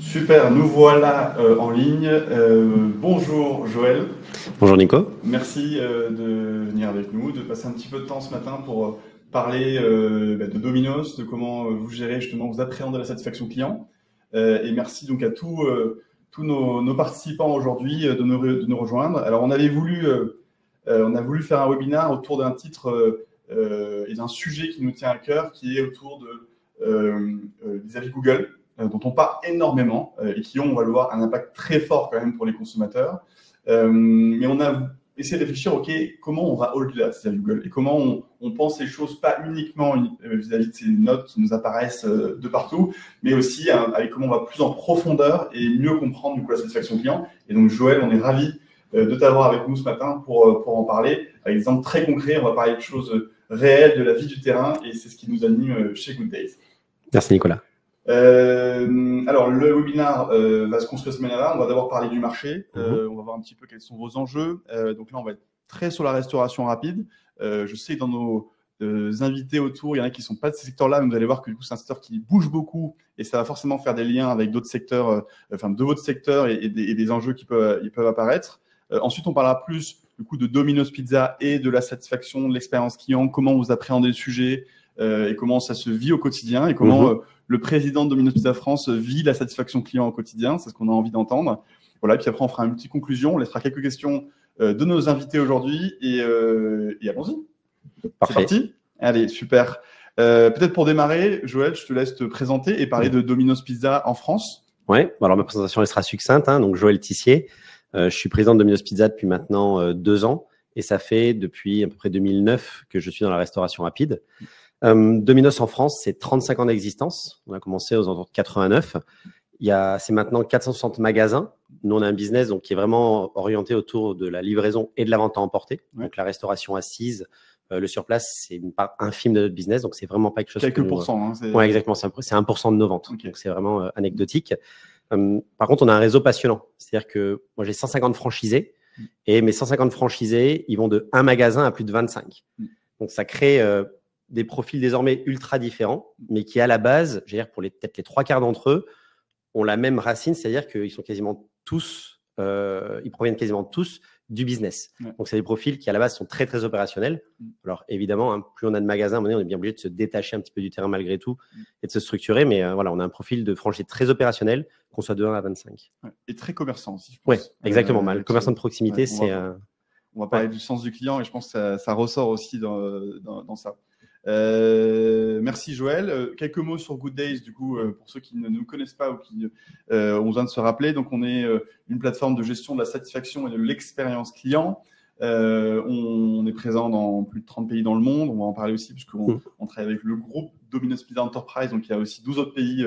Super, nous voilà en ligne. Bonjour Joël, Bonjour Nico. merci de venir avec nous, de passer un petit peu de temps ce matin pour parler de Domino's, de comment vous gérez justement, vous appréhendez la satisfaction client. Et merci donc à tous nos participants aujourd'hui de nous rejoindre. Alors on a voulu faire un webinaire autour d'un titre et d'un sujet qui nous tient à cœur, qui est autour des avis Google, dont on parle énormément et qui ont, on va le voir, un impact très fort quand même pour les consommateurs. Mais on a essayé de réfléchir, OK, comment on va au-delà de ces avis Google et comment on pense les choses pas uniquement vis-à-vis de ces notes qui nous apparaissent de partout, mais aussi avec comment on va plus en profondeur et mieux comprendre du coup la satisfaction client. Et donc Joël, on est ravis de t'avoir avec nous ce matin pour en parler. Avec des exemples très concrets, on va parler de choses réelles, de la vie du terrain, et c'est ce qui nous anime chez Good Days. Merci Nicolas. Alors, le webinaire va se construire cette manière-là. On va d'abord parler du marché. On va voir un petit peu quels sont vos enjeux. Donc là, on va être très sur la restauration rapide. Je sais que dans nos invités autour, il y en a qui ne sont pas de ces secteurs-là, mais vous allez voir que du coup, c'est un secteur qui bouge beaucoup et ça va forcément faire des liens avec d'autres secteurs, de votre secteur et des enjeux qui peuvent apparaître. Ensuite, on parlera plus du coup de Domino's Pizza et de la satisfaction de l'expérience client, comment vous appréhendez le sujet et comment ça se vit au quotidien et comment le président de Domino's Pizza France vit la satisfaction client au quotidien. C'est ce qu'on a envie d'entendre. Voilà, puis après, on fera une petite conclusion. On laissera quelques questions de nos invités aujourd'hui et allons-y. C'est parti. Allez, super. Peut-être pour démarrer, Joël, je te laisse te présenter et parler de Domino's Pizza en France. Oui, alors ma présentation elle sera succincte. Donc Joël Tissier, je suis président de Domino's Pizza depuis maintenant 2 ans et ça fait depuis à peu près 2009 que je suis dans la restauration rapide. Domino's en France, c'est 35 ans d'existence. On a commencé aux alentours de 89. C'est maintenant 460 magasins. Nous, on a un business qui est vraiment orienté autour de la livraison et de la vente à emporter. Ouais. Donc, la restauration assise, le surplace, c'est une part infime de notre business. Donc, c'est vraiment pas quelque chose Quelques pourcents. Oui, exactement. C'est 1% de nos ventes. Okay. Donc, c'est vraiment anecdotique. Par contre, on a un réseau passionnant. C'est-à-dire que moi, j'ai 150 franchisés et mes 150 franchisés, ils vont de 1 magasin à plus de 25. Donc, ça crée des profils désormais ultra différents, mais qui à la base, je veux dire, pour peut-être les 3/4 d'entre eux, ont la même racine, c'est-à-dire qu'ils sont quasiment tous, ils proviennent quasiment tous du business. Ouais. Donc, c'est des profils qui à la base sont très, très opérationnels. Alors, évidemment, plus on a de magasins, à un moment donné, on est bien obligé de se détacher un petit peu du terrain malgré tout et de se structurer, mais voilà, on a un profil de franchise très opérationnel, qu'on soit de 1 à 25. Ouais. Et très commerçant aussi, je pense. Oui, exactement. Le commerçant de proximité, c'est… On va parler du sens du client et je pense que ça ressort aussi dans ça. Merci Joël. Quelques mots sur Good Days, du coup, pour ceux qui ne nous connaissent pas ou qui ont besoin de se rappeler. Donc, on est une plateforme de gestion de la satisfaction et de l'expérience client. On est présent dans plus de 30 pays dans le monde. On va en parler aussi puisqu'on travaille avec le groupe Domino's Pizza Enterprise. Donc, il y a aussi 12 autres pays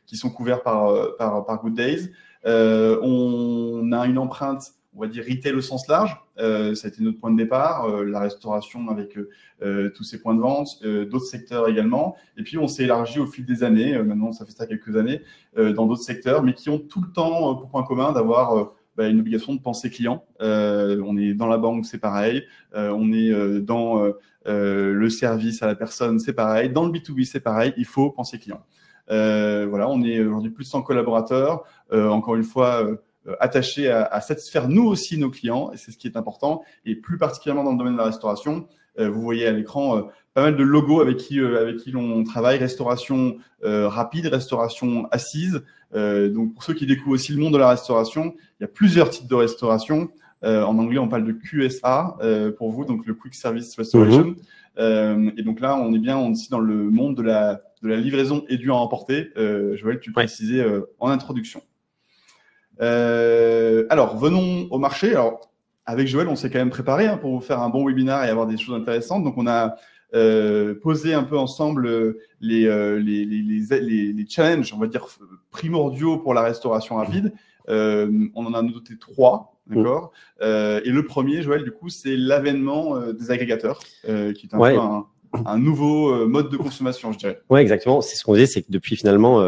qui sont couverts par Good Days. On a une empreinte, on va dire retail au sens large, ça a été notre point de départ, la restauration avec tous ces points de vente, d'autres secteurs également. Et puis, on s'est élargi au fil des années, maintenant ça fait ça quelques années, dans d'autres secteurs, mais qui ont tout le temps pour point commun d'avoir une obligation de penser client. On est dans la banque, c'est pareil. On est dans le service à la personne, c'est pareil. Dans le B2B, c'est pareil. Il faut penser client. Voilà, on est aujourd'hui plus de 100 collaborateurs. Encore une fois, attachés à satisfaire nous aussi nos clients, et c'est ce qui est important, et plus particulièrement dans le domaine de la restauration. Vous voyez à l'écran pas mal de logos avec qui l'on travaille, restauration rapide, restauration assise. Donc pour ceux qui découvrent aussi le monde de la restauration, il y a plusieurs types de restauration. En anglais, on parle de QSA pour vous, donc le Quick Service Restoration. Et donc là, on est bien aussi dans le monde de la livraison et du à emporter. Joël, tu le précisais en introduction. Alors, venons au marché. Alors, avec Joël, on s'est quand même préparé pour vous faire un bon webinaire et avoir des choses intéressantes. Donc, on a posé un peu ensemble les challenges, on va dire, primordiaux pour la restauration rapide. On en a noté 3, d'accord. Et le premier, Joël, du coup, c'est l'avènement des agrégateurs, qui est un peu un nouveau mode de consommation, je dirais. Oui, exactement. C'est ce qu'on disait, c'est que depuis finalement,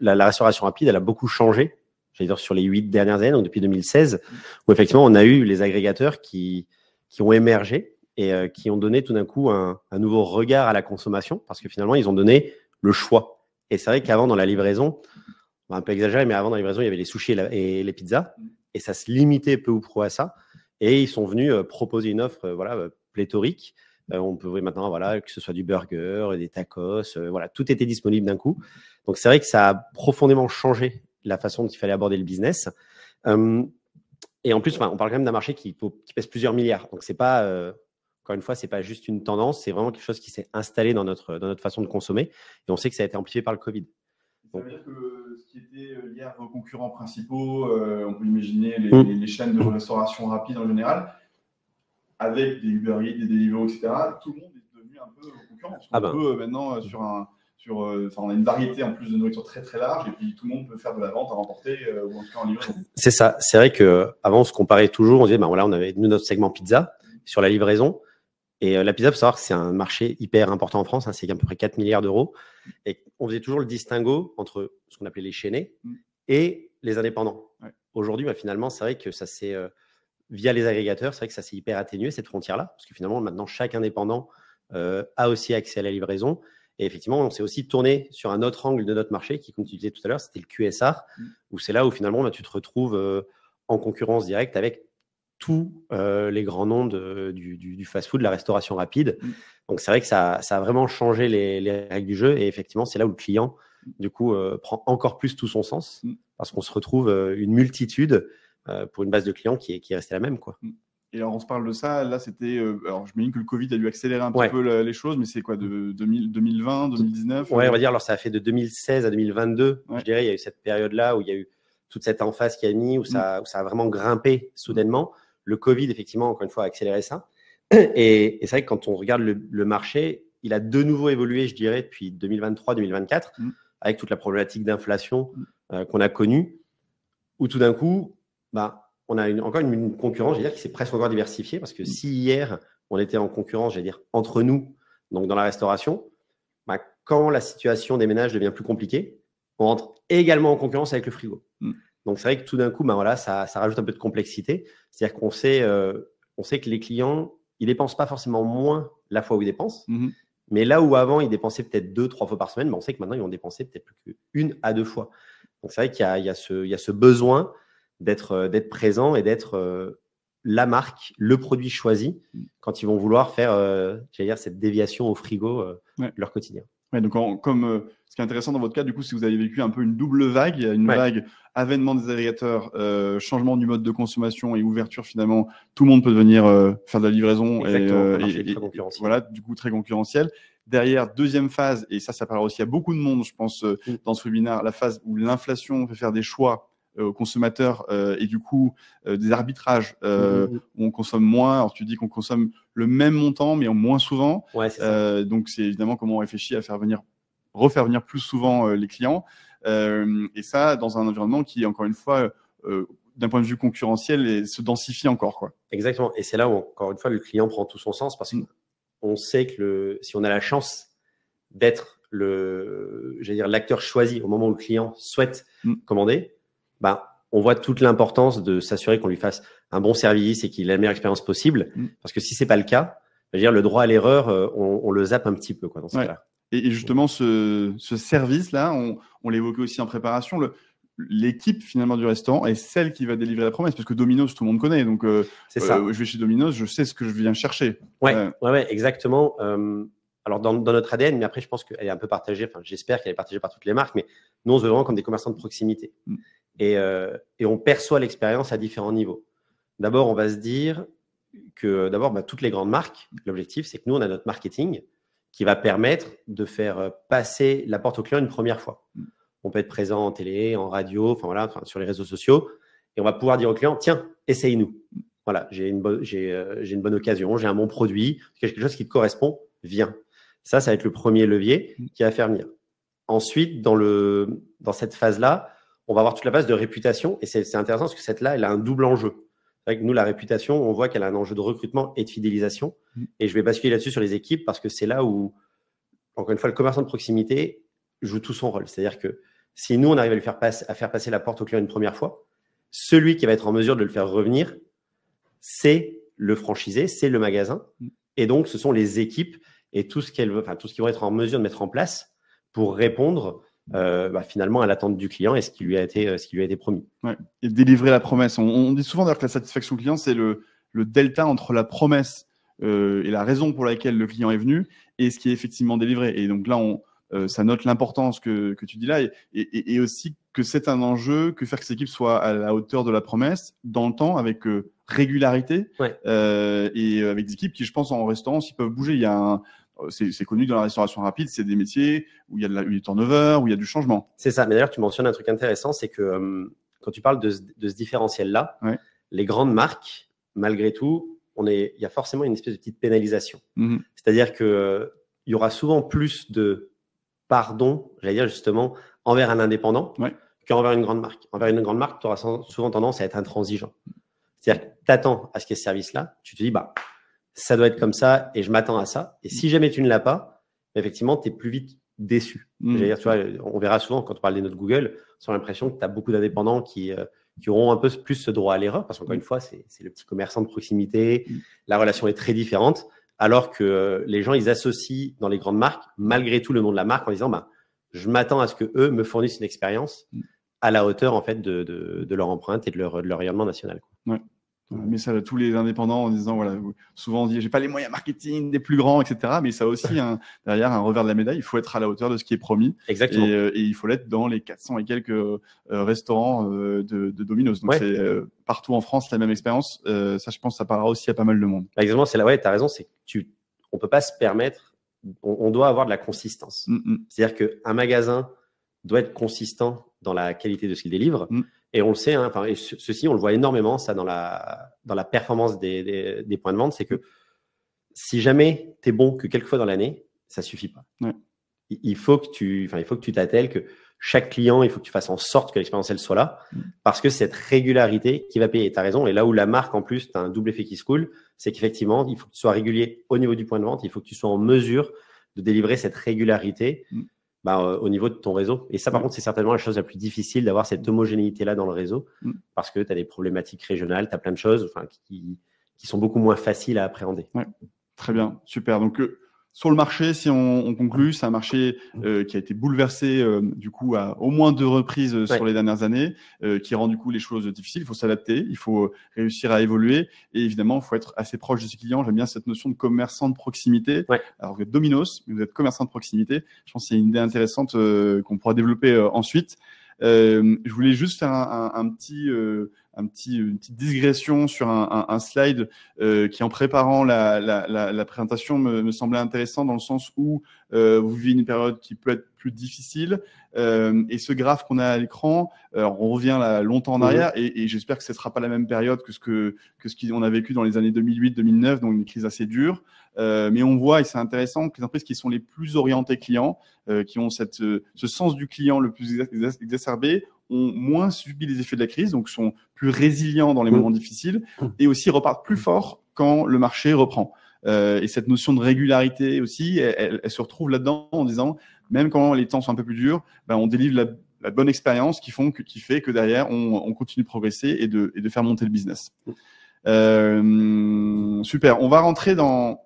la restauration rapide, elle a beaucoup changé. J'allais dire sur les 8 dernières années, donc depuis 2016, où effectivement, on a eu les agrégateurs qui ont émergé et qui ont donné tout d'un coup un nouveau regard à la consommation, parce que finalement, ils ont donné le choix. Et c'est vrai qu'avant, dans la livraison, un peu exagéré, mais avant dans la livraison, il y avait les sushis et les pizzas. Et ça se limitait peu ou prou à ça. Et ils sont venus proposer une offre pléthorique. On pouvait maintenant, que ce soit du burger, des tacos, tout était disponible d'un coup. Donc, c'est vrai que ça a profondément changé la façon dont il fallait aborder le business. Et en plus, on parle quand même d'un marché qui pèse plusieurs milliards. Donc, c'est pas, encore une fois, c'est pas juste une tendance, c'est vraiment quelque chose qui s'est installé dans notre façon de consommer. Et on sait que ça a été amplifié par le Covid. Ça veut dire que ce qui était lié à vos concurrents principaux, on peut imaginer les chaînes de restauration rapide en général, avec des Uber Eats, des Deliveroo, etc., tout le monde est devenu un peu concurrent. Parce qu'on peut maintenant, on a une variété en plus de nourriture très très large, et puis tout le monde peut faire de la vente à remporter, ou en tout cas en livraison. C'est ça. C'est vrai qu'avant, on se comparait toujours, on disait, on avait notre segment pizza sur la livraison. Et la pizza, il faut savoir que c'est un marché hyper important en France, c'est à peu près 4 milliards d'euros. Et on faisait toujours le distinguo entre ce qu'on appelait les chaînés et les indépendants. Ouais. Aujourd'hui, finalement, c'est vrai que ça s'est, via les agrégateurs, c'est vrai que ça s'est hyper atténué, cette frontière-là, parce que finalement, maintenant, chaque indépendant a aussi accès à la livraison. Et effectivement, on s'est aussi tourné sur un autre angle de notre marché, qui, comme tu disais tout à l'heure, c'était le QSR, où c'est là où finalement, tu te retrouves en concurrence directe avec tous les grands noms du fast-food, de la restauration rapide. Donc, c'est vrai que ça a vraiment changé les règles du jeu. Et effectivement, c'est là où le client, du coup, prend encore plus tout son sens, parce qu'on se retrouve une multitude pour une base de clients qui est restée la même, quoi. Et alors, on se parle de ça. Là, c'était. Alors, je me dis que le Covid a dû accélérer un petit peu les choses, mais c'est quoi, de 2020, 2019 Ouais, on va dire. Alors, ça a fait de 2016 à 2022. Je dirais, il y a eu cette période-là où il y a eu toute cette emphase qui a mis, où ça a vraiment grimpé soudainement. Le Covid, effectivement, encore une fois, a accéléré ça. Et c'est vrai que quand on regarde le marché, il a de nouveau évolué, je dirais, depuis 2023-2024, avec toute la problématique d'inflation qu'on a connue, où tout d'un coup, on a encore une concurrence, je vais dire, qui s'est presque encore diversifiée, parce que si hier, on était en concurrence, je vais dire, entre nous, donc dans la restauration, quand la situation des ménages devient plus compliquée, on rentre également en concurrence avec le frigo. Donc, c'est vrai que tout d'un coup, ça rajoute un peu de complexité. C'est-à-dire qu'on sait que les clients, ils ne dépensent pas forcément moins la fois où ils dépensent, mais là où avant, ils dépensaient peut-être 2-3 fois par semaine, on sait que maintenant, ils vont dépenser peut-être plus qu'une à 2 fois. Donc, c'est vrai qu'il y a ce besoin d'être présent et d'être la marque, le produit choisi quand ils vont vouloir faire cette déviation au frigo de leur quotidien. Ouais, donc, ce qui est intéressant dans votre cas, du coup, c'est que vous avez vécu un peu une double vague. Il y a une vague avènement des agrégateurs, changement du mode de consommation et ouverture, finalement. Tout le monde peut venir faire de la livraison. Exactement, voilà, du coup, très concurrentiel. Derrière, deuxième phase, et ça parle aussi à beaucoup de monde, je pense, dans ce webinaire, la phase où l'inflation fait faire des choix aux consommateurs et du coup des arbitrages où on consomme moins. Alors tu dis qu'on consomme le même montant mais moins souvent. Donc c'est évidemment comment on réfléchit à refaire venir plus souvent les clients et ça dans un environnement qui encore une fois d'un point de vue concurrentiel se densifie encore, quoi. Exactement. Et c'est là où encore une fois le client prend tout son sens, parce qu'on sait que si on a la chance d'être l'acteur choisi au moment où le client souhaite commander, on voit toute l'importance de s'assurer qu'on lui fasse un bon service et qu'il ait la meilleure expérience possible. Parce que si c'est pas le cas, le droit à l'erreur, on le zappe un petit peu, quoi, dans ce cas-là. Et justement, ce service-là, on l'évoquait aussi en préparation. L'équipe finalement du restaurant est celle qui va délivrer la promesse, parce que Domino's, tout le monde connaît. Donc, c'est ça. Je vais chez Domino's, je sais ce que je viens chercher. Ouais, exactement. Alors, dans notre ADN, mais après, je pense qu'elle est un peu partagée. Enfin, j'espère qu'elle est partagée par toutes les marques, mais nous, on se veut vraiment comme des commerçants de proximité. Et on perçoit l'expérience à différents niveaux. D'abord, on va se dire que toutes les grandes marques, l'objectif, c'est que nous, on a notre marketing qui va permettre de faire passer la porte au client une première fois. On peut être présent en télé, en radio, sur les réseaux sociaux, et on va pouvoir dire au client, tiens, essaye-nous. Voilà, j'ai une bonne occasion, j'ai un bon produit, quelque chose qui te correspond, viens. Ça va être le premier levier qui va faire venir. Ensuite, dans cette phase-là, on va avoir toute la phase de réputation, et c'est intéressant parce que cette-là, elle a un double enjeu. C'est vrai que nous, la réputation, on voit qu'elle a un enjeu de recrutement et de fidélisation. Et je vais basculer là-dessus sur les équipes, parce que c'est là où, encore une fois, le commerçant de proximité joue tout son rôle. C'est-à-dire que si nous, on arrive à faire passer la porte au client une première fois, celui qui va être en mesure de le faire revenir, c'est le franchisé, c'est le magasin. Et donc, ce sont les équipes et tout ce qu'ils vont être en mesure de mettre en place pour répondre finalement à l'attente du client et ce qui lui a été promis. Ouais. Et délivrer la promesse. On dit souvent d'ailleurs que la satisfaction client, c'est le delta entre la promesse et la raison pour laquelle le client est venu et ce qui est effectivement délivré. Et donc là, ça note l'importance que tu dis là et aussi que c'est un enjeu que faire que cette équipe soit à la hauteur de la promesse dans le temps avec régularité et avec des équipes qui, je pense, en restaurant, s'ils peuvent bouger. Il y a c'est connu dans la restauration rapide, c'est des métiers où il y a du turnover, où il y a du changement. C'est ça. Mais d'ailleurs, tu mentionnes un truc intéressant, c'est que quand tu parles de ce différentiel-là, les grandes marques, malgré tout, il y a forcément une espèce de petite pénalisation. C'est-à-dire qu'il y aura souvent plus de pardon, j'allais dire justement, envers un indépendant qu'envers une grande marque. Envers une grande marque, tu auras souvent tendance à être intransigeant. C'est-à-dire que tu attends à ce qu'il y ait ce service-là, tu te dis, ça doit être comme ça et je m'attends à ça. Et si jamais tu ne l'as pas, effectivement, tu es plus vite déçu. J'allais dire, tu vois, on verra souvent quand on parle des notes Google, on a l'impression que tu as beaucoup d'indépendants qui auront un peu plus ce droit à l'erreur, parce qu'encore une fois, c'est le petit commerçant de proximité, la relation est très différente, alors que les gens, ils associent dans les grandes marques, malgré tout, le nom de la marque en disant, je m'attends à ce que eux me fournissent une expérience à la hauteur en fait de leur empreinte et de leur rayonnement national. Ouais. Mais ça, tous les indépendants en disant, voilà, souvent on dit, j'ai pas les moyens marketing des plus grands, etc. Mais ça a aussi derrière un revers de la médaille. Il faut être à la hauteur de ce qui est promis. Exactement. Et il faut l'être dans les 400 et quelques restaurants de Domino's. Donc c'est partout en France la même expérience. Ça, je pense, ça parlera aussi à pas mal de monde. Exactement. C'est là, tu as raison. C'est que on peut pas se permettre. On doit avoir de la consistance. C'est-à-dire qu'un magasin doit être consistant dans la qualité de ce qu'il délivre. Et on le sait, et ceci, on le voit énormément, ça, dans la performance des points de vente, c'est que si jamais tu es bon que quelques fois dans l'année, ça suffit pas. Il faut que tu t'attelles, que chaque client, il faut que tu fasses en sorte que l'expérience, elle soit là, parce que c'est cette régularité qui va payer. Tu as raison. Et là où la marque, en plus, tu as un double effet qui se coule, c'est qu'effectivement, il faut que tu sois régulier au niveau du point de vente, il faut que tu sois en mesure de délivrer cette régularité au niveau de ton réseau. Et ça, par contre, c'est certainement la chose la plus difficile d'avoir cette homogénéité-là dans le réseau parce que tu as des problématiques régionales, tu as plein de choses qui sont beaucoup moins faciles à appréhender. Très bien, super. Donc, sur le marché, si on conclut, c'est un marché qui a été bouleversé du coup à au moins 2 reprises sur les dernières années, qui rend du coup les choses difficiles. Il faut s'adapter, il faut réussir à évoluer et évidemment, il faut être assez proche de ses clients. J'aime bien cette notion de commerçant de proximité. Alors vous êtes Domino's, mais vous êtes commerçant de proximité. Je pense que c'est une idée intéressante qu'on pourra développer ensuite. Je voulais juste faire une petite digression sur un slide qui, en préparant la présentation, me semblait intéressant dans le sens où vous vivez une période qui peut être plus difficile. Et ce graphe qu'on a à l'écran, on revient là longtemps en arrière et j'espère que ce ne sera pas la même période que ce qu'on a vécu dans les années 2008-2009, donc une crise assez dure. Mais on voit, et c'est intéressant, que les entreprises qui sont les plus orientées clients, qui ont ce sens du client le plus exacerbé, ont moins subi les effets de la crise, donc sont plus résilients dans les moments difficiles et aussi repartent plus fort quand le marché reprend. Et cette notion de régularité aussi, elle se retrouve là-dedans en disant, même quand les temps sont un peu plus durs, on délivre la bonne expérience qui fait que derrière, on continue de progresser et de faire monter le business. Super. On va rentrer dans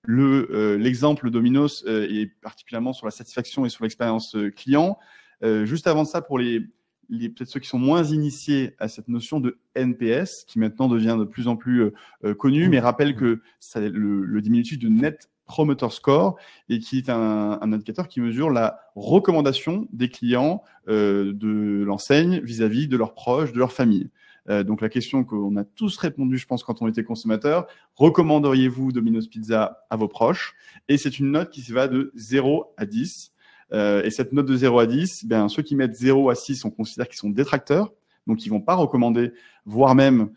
l'exemple Domino's et particulièrement sur la satisfaction et sur l'expérience client. Juste avant ça, pour peut-être ceux qui sont moins initiés à cette notion de NPS, qui maintenant devient de plus en plus connu, mais rappelle que c'est le diminutif de Net Promoter Score et qui est un indicateur qui mesure la recommandation des clients de l'enseigne vis-à-vis de leurs proches, de leur famille. Donc la question qu'on a tous répondu, je pense, quand on était consommateur, recommanderiez-vous Domino's Pizza à vos proches? Et c'est une note qui va de 0 à 10. Et cette note de 0 à 10, ceux qui mettent 0 à 6, on considère qu'ils sont détracteurs, donc ils vont pas recommander, voire même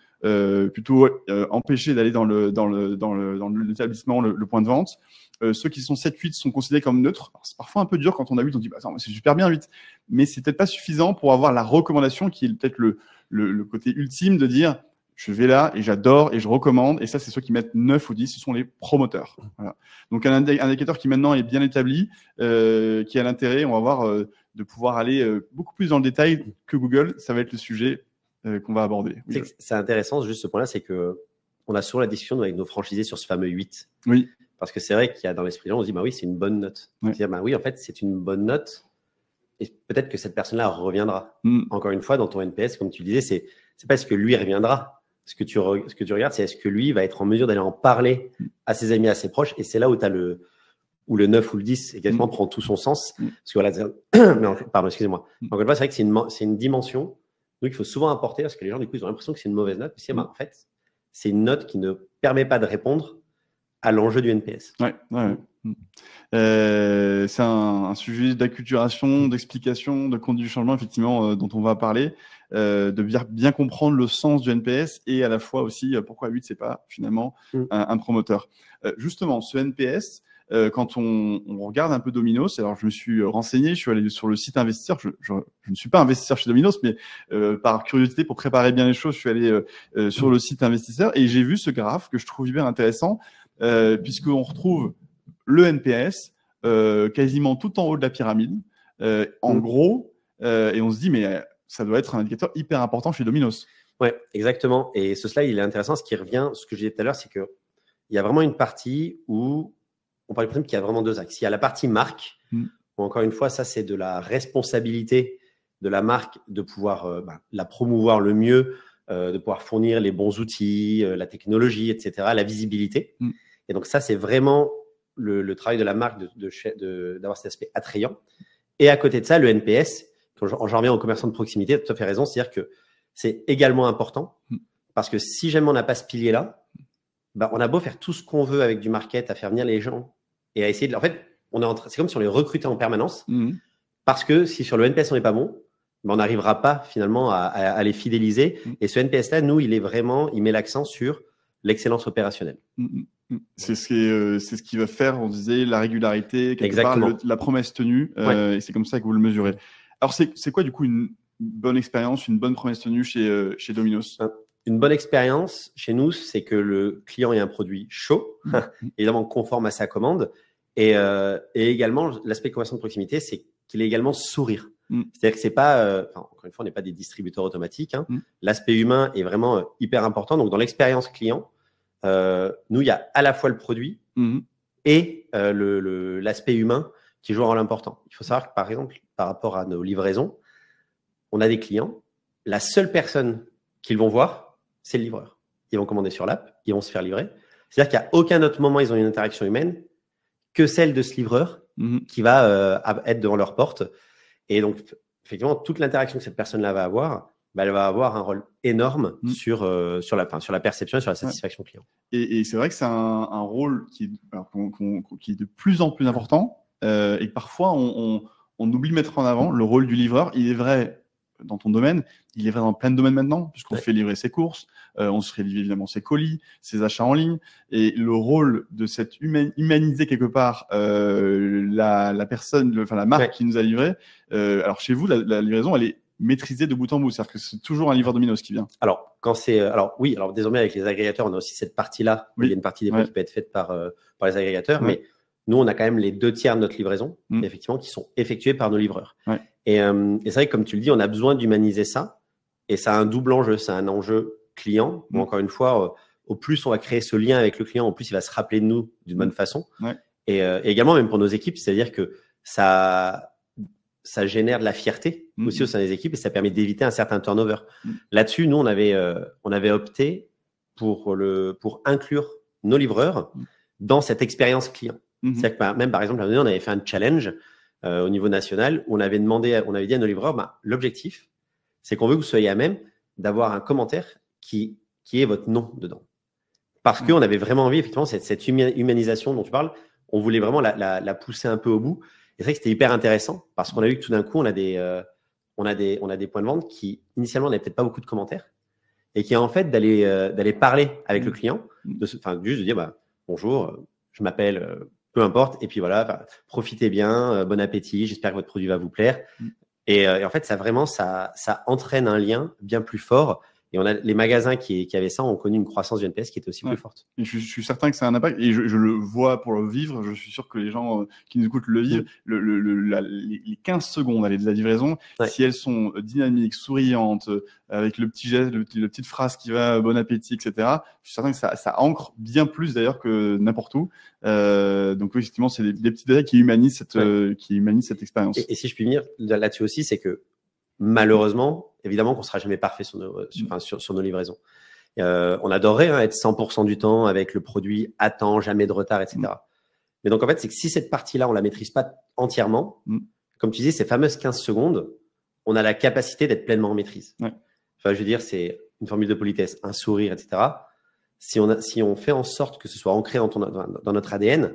plutôt empêcher d'aller dans l'établissement, le point de vente. Ceux qui sont 7-8 sont considérés comme neutres. C'est parfois un peu dur quand on a 8, on dit c'est super bien 8, mais c'est peut-être pas suffisant pour avoir la recommandation qui est peut-être le côté ultime de dire je vais là et j'adore et je recommande. Et ça, c'est ceux qui mettent 9 ou 10, ce sont les promoteurs. Voilà. Donc, un indicateur qui maintenant est bien établi, qui a l'intérêt, on va voir, de pouvoir aller beaucoup plus dans le détail que Google. Ça va être le sujet qu'on va aborder. Oui, c'est intéressant, juste ce point-là, c'est que on a souvent la discussion avec nos franchisés sur ce fameux 8. Oui. Parce que c'est vrai qu'il y a dans l'esprit des gens, on se dit, oui, c'est une bonne note. Ouais. C'est-à-dire, oui, en fait, c'est une bonne note et peut-être que cette personne-là reviendra. Encore une fois, dans ton NPS, comme tu le disais, c'est pas est-ce que lui reviendra. Ce que tu regardes, c'est est-ce que lui va être en mesure d'aller en parler à ses amis, à ses proches. Et c'est là où tu as le 9 ou le 10, exactement, prend tout son sens. Parce que voilà, pardon, excusez-moi. Encore une fois, c'est vrai que c'est une dimension qu'il faut souvent apporter parce que les gens, du coup, ils ont l'impression que c'est une mauvaise note. Mais en fait, c'est une note qui ne permet pas de répondre à l'enjeu du NPS. Ouais. C'est un sujet d'acculturation, d'explication, de conduite du changement, effectivement, dont on va parler, de bien comprendre le sens du NPS et à la fois aussi pourquoi 8, c'est pas finalement un promoteur. Justement, ce NPS, quand on regarde un peu Domino's, alors je me suis renseigné, je suis allé sur le site investisseur, je ne suis pas investisseur chez Domino's, mais par curiosité, pour préparer bien les choses, je suis allé sur le site investisseur et j'ai vu ce graphe que je trouve hyper intéressant, puisqu'on retrouve le NPS quasiment tout en haut de la pyramide, en gros, et on se dit, mais ça doit être un indicateur hyper important chez Domino's. Ouais, exactement. Et ce slide, il est intéressant. Ce qui revient, ce que je disais tout à l'heure, c'est qu'il y a vraiment une partie où on parle du principe qu'il y a vraiment deux axes. Il y a la partie marque, où encore une fois, ça, c'est de la responsabilité de la marque de pouvoir la promouvoir le mieux, de pouvoir fournir les bons outils, la technologie, etc., la visibilité. Et donc, ça, c'est vraiment le travail de la marque d'avoir cet aspect attrayant. Et à côté de ça, le NPS, quand j'en reviens aux commerçants de proximité, tu as tout à fait raison, c'est-à-dire que c'est également important parce que si jamais on n'a pas ce pilier-là, on a beau faire tout ce qu'on veut avec du market, à faire venir les gens et à essayer de… En fait, c'est comme si on les recrutait en permanence parce que si sur le NPS, on n'est pas bon, on n'arrivera pas finalement à les fidéliser. Et ce NPS-là, nous, il met l'accent sur l'excellence opérationnelle. C'est ce qui va faire, on disait, la régularité, quelque part, la promesse tenue, et c'est comme ça que vous le mesurez. Alors, c'est quoi, du coup, une bonne expérience, une bonne promesse tenue chez Domino's? Une bonne expérience chez nous, c'est que le client ait un produit chaud, évidemment conforme à sa commande, et également, l'aspect commerçant de proximité, c'est qu'il ait également sourire. C'est-à-dire que c'est pas, encore une fois, on n'est pas des distributeurs automatiques. L'aspect humain est vraiment hyper important. Donc, dans l'expérience client, nous, il y a à la fois le produit et l'aspect humain qui joue un rôle important. Il faut savoir que, par exemple, par rapport à nos livraisons, on a des clients, la seule personne qu'ils vont voir, c'est le livreur. Ils vont commander sur l'app, ils vont se faire livrer. C'est-à-dire qu'à aucun autre moment, ils ont une interaction humaine que celle de ce livreur qui va être devant leur porte. Et donc, effectivement, toute l'interaction que cette personne-là va avoir, elle va avoir un rôle énorme sur la perception et sur la satisfaction client. Et c'est vrai que c'est un rôle qui est de plus en plus important et que parfois on oublie de mettre en avant le rôle du livreur. Il est vrai dans ton domaine, il est vrai dans plein de domaines maintenant, puisqu'on se fait livrer ses courses, on se fait livrer évidemment ses colis, ses achats en ligne, et le rôle de cette humaniser quelque part la personne, la marque qui nous a livré. Alors chez vous, la livraison, elle est maîtrisée de bout en bout, c'est-à-dire que c'est toujours un livreur Domino's qui vient. Alors désormais avec les agrégateurs, on a aussi cette partie-là. Il y a une partie des fois qui peut être faite par les agrégateurs, mais nous, on a quand même les 2/3 de notre livraison, effectivement, qui sont effectués par nos livreurs. Et c'est vrai que, comme tu le dis, on a besoin d'humaniser ça. Et ça a un double enjeu. C'est un enjeu client. Où, encore une fois, au plus on va créer ce lien avec le client, au plus il va se rappeler de nous d'une bonne façon. Et également, même pour nos équipes, c'est-à-dire que ça génère de la fierté aussi au sein des équipes et ça permet d'éviter un certain turnover. Là-dessus, nous, on avait opté pour inclure nos livreurs dans cette expérience client. C'est-à-dire que même, par exemple, on avait fait un challenge au niveau national où on avait dit à nos livreurs, l'objectif, c'est qu'on veut que vous soyez à même d'avoir un commentaire qui ait votre nom dedans. Parce qu'on avait vraiment envie, effectivement, cette humanisation dont tu parles, on voulait vraiment la pousser un peu au bout. Et c'est vrai que c'était hyper intéressant parce qu'on a vu que tout d'un coup, on a des points de vente qui, initialement, n'avaient peut-être pas beaucoup de commentaires et qui, en fait, d'aller parler avec le client, juste de dire, bonjour, je m'appelle… peu importe, et puis voilà, profitez bien, bon appétit, j'espère que votre produit va vous plaire. Et en fait, ça entraîne un lien bien plus fort Et les magasins qui avaient ça ont connu une croissance du NPS qui était aussi plus forte. Et je suis certain que ça a un impact, et je le vois pour le vivre. Je suis sûr que les gens qui nous écoutent le vivent. Les 15 secondes de la livraison, si elles sont dynamiques, souriantes, avec le petit geste, la petite phrase qui va bon appétit, etc., je suis certain que ça ancre bien plus d'ailleurs que n'importe où. Donc oui, effectivement, c'est des petits détails qui humanisent cette expérience. Et si je puis venir là-dessus aussi, c'est que malheureusement, évidemment qu'on ne sera jamais parfait sur nos livraisons. On adorerait être 100% du temps avec le produit à temps, jamais de retard, etc. Mais donc, en fait, c'est que si cette partie-là, on ne la maîtrise pas entièrement, comme tu disais, ces fameuses 15 secondes, on a la capacité d'être pleinement en maîtrise. Enfin, je veux dire, c'est une formule de politesse, un sourire, etc. Si on fait en sorte que ce soit ancré dans notre ADN,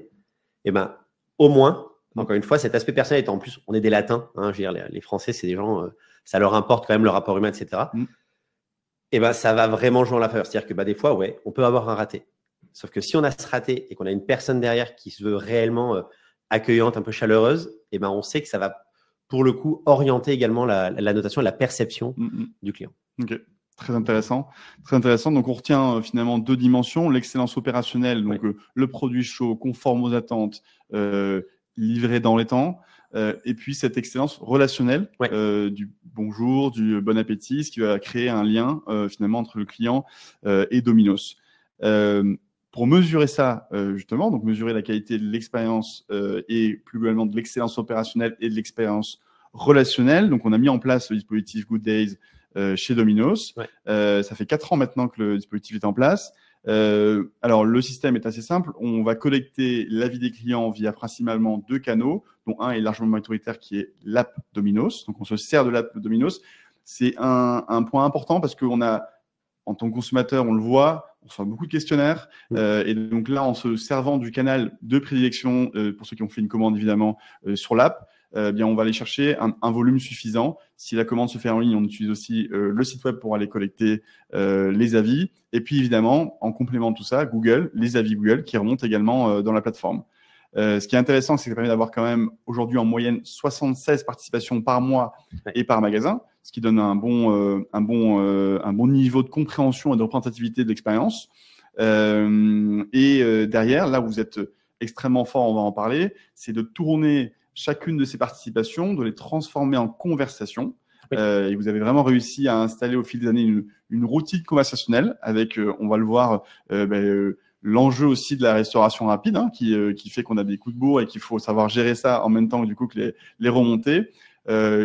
eh ben, au moins, encore une fois, cet aspect personnel étant en plus, on est des latins, hein, je veux dire, les Français, c'est des gens, ça leur importe quand même le rapport humain, etc. Et ben, ça va vraiment jouer en la faveur. C'est-à-dire que des fois, on peut avoir un raté. Sauf que si on a ce raté et qu'on a une personne derrière qui se veut réellement accueillante, un peu chaleureuse, et ben, on sait que ça va, pour le coup, orienter également la notation et la perception du client. Ok. Très intéressant. Très intéressant. Donc, on retient finalement 2 dimensions. L'excellence opérationnelle, donc le produit chaud, conforme aux attentes, livré dans les temps. Et puis, cette excellence relationnelle du bonjour, du bon appétit, ce qui va créer un lien finalement entre le client et Domino's. Pour mesurer ça, justement, donc mesurer la qualité de l'expérience et plus globalement de l'excellence opérationnelle et de l'expérience relationnelle. Donc, on a mis en place le dispositif Good Days chez Domino's. Ça fait 4 ans maintenant que le dispositif est en place. Alors, le système est assez simple. On va collecter l'avis des clients via principalement 2 canaux, dont un est largement majoritaire qui est l'app Domino's. Donc, on se sert de l'app Domino's. C'est un point important parce qu'on a, en tant que consommateur, on le voit, on reçoit beaucoup de questionnaires. Et donc là, en se servant du canal de prédilection, pour ceux qui ont fait une commande évidemment sur l'app, bien, on va aller chercher un volume suffisant. Si la commande se fait en ligne, on utilise aussi le site web pour aller collecter les avis. Et puis, évidemment, en complément de tout ça, Google, les avis Google qui remontent également dans la plateforme. Ce qui est intéressant, c'est que ça permet d'avoir quand même aujourd'hui en moyenne 76 participations par mois et par magasin, ce qui donne un bon niveau de compréhension et de représentativité de l'expérience. Derrière, là où vous êtes extrêmement fort, on va en parler, c'est de tourner chacune de ces participations, de les transformer en conversation. Et vous avez vraiment réussi à installer au fil des années une routine conversationnelle avec, on va le voir, l'enjeu aussi de la restauration rapide, hein, qui fait qu'on a des coups de bourre et qu'il faut savoir gérer ça en même temps du coup que les remontées.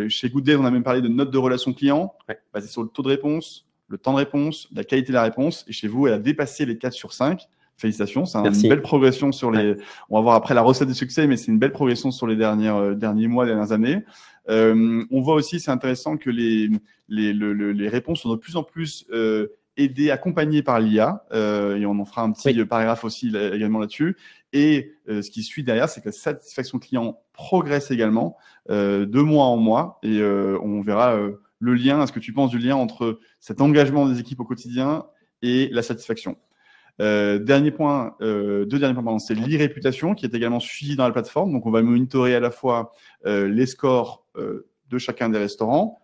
Chez Good Days, on a même parlé de notes de relation client, basées sur le taux de réponse, le temps de réponse, la qualité de la réponse. Et chez vous, elle a dépassé les 4/5. Félicitations, c'est une belle progression sur les. On va voir après la recette du succès, mais c'est une belle progression sur les derniers mois, dernières années. On voit aussi, c'est intéressant que les réponses sont de plus en plus aidées, accompagnées par l'IA. Et on en fera un petit paragraphe aussi également là-dessus. Et ce qui suit derrière, c'est que la satisfaction client progresse également de mois en mois. Et on verra le lien. Est-ce que tu penses du lien entre cet engagement des équipes au quotidien et la satisfaction? Deux derniers points, c'est l'e-réputation qui est également suivi dans la plateforme. Donc, on va monitorer à la fois les scores de chacun des restaurants.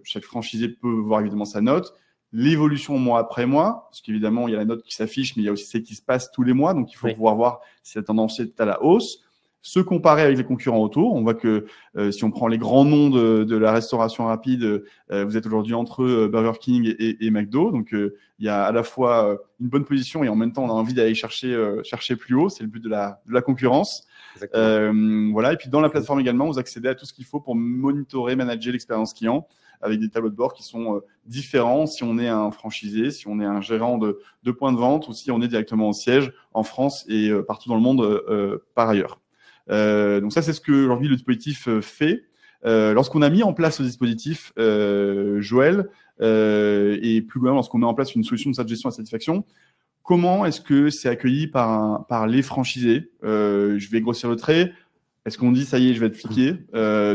Chaque franchisé peut voir évidemment sa note. L'évolution mois après mois, parce qu'évidemment, il y a la note qui s'affiche, mais il y a aussi celle qui se passe tous les mois. Donc, il faut pouvoir voir si la tendance est à la hausse. Se comparer avec les concurrents autour. On voit que si on prend les grands noms de la restauration rapide, vous êtes aujourd'hui entre Burger King et McDo. Donc, il y a à la fois une bonne position et en même temps, on a envie d'aller chercher plus haut. C'est le but de la concurrence. Voilà. Et puis, dans la plateforme également, vous accédez à tout ce qu'il faut pour monitorer, manager l'expérience client avec des tableaux de bord qui sont différents si on est un franchisé, si on est un gérant de point de vente ou si on est directement au siège en France et partout dans le monde par ailleurs. Donc ça, c'est ce que aujourd'hui le dispositif fait. Lorsqu'on a mis en place ce dispositif, Joël, et plus globalement, lorsqu'on met en place une solution de cette gestion à satisfaction, comment est-ce que c'est accueilli par les franchisés? Je vais grossir le trait. Est-ce qu'on dit, ça y est, je vais être fliqué,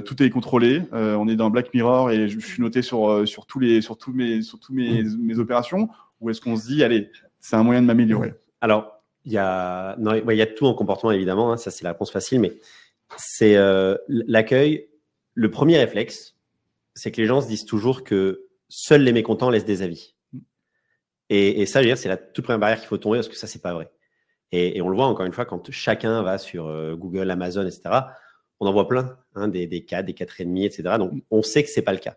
tout est contrôlé, on est dans Black Mirror et je suis noté sur toutes mes opérations, ou est-ce qu'on se dit, allez, c'est un moyen de m'améliorer? Alors, il y a tout en comportement, évidemment, hein, ça c'est la réponse facile, mais c'est l'accueil. Le premier réflexe, c'est que les gens se disent toujours que seuls les mécontents laissent des avis. Et ça, je veux dire, c'est la toute première barrière qu'il faut tomber parce que ça, c'est pas vrai. Et on le voit encore une fois quand chacun va sur Google, Amazon, etc. On en voit plein, hein, des 4, des 4,5, etc. Donc, on sait que c'est pas le cas.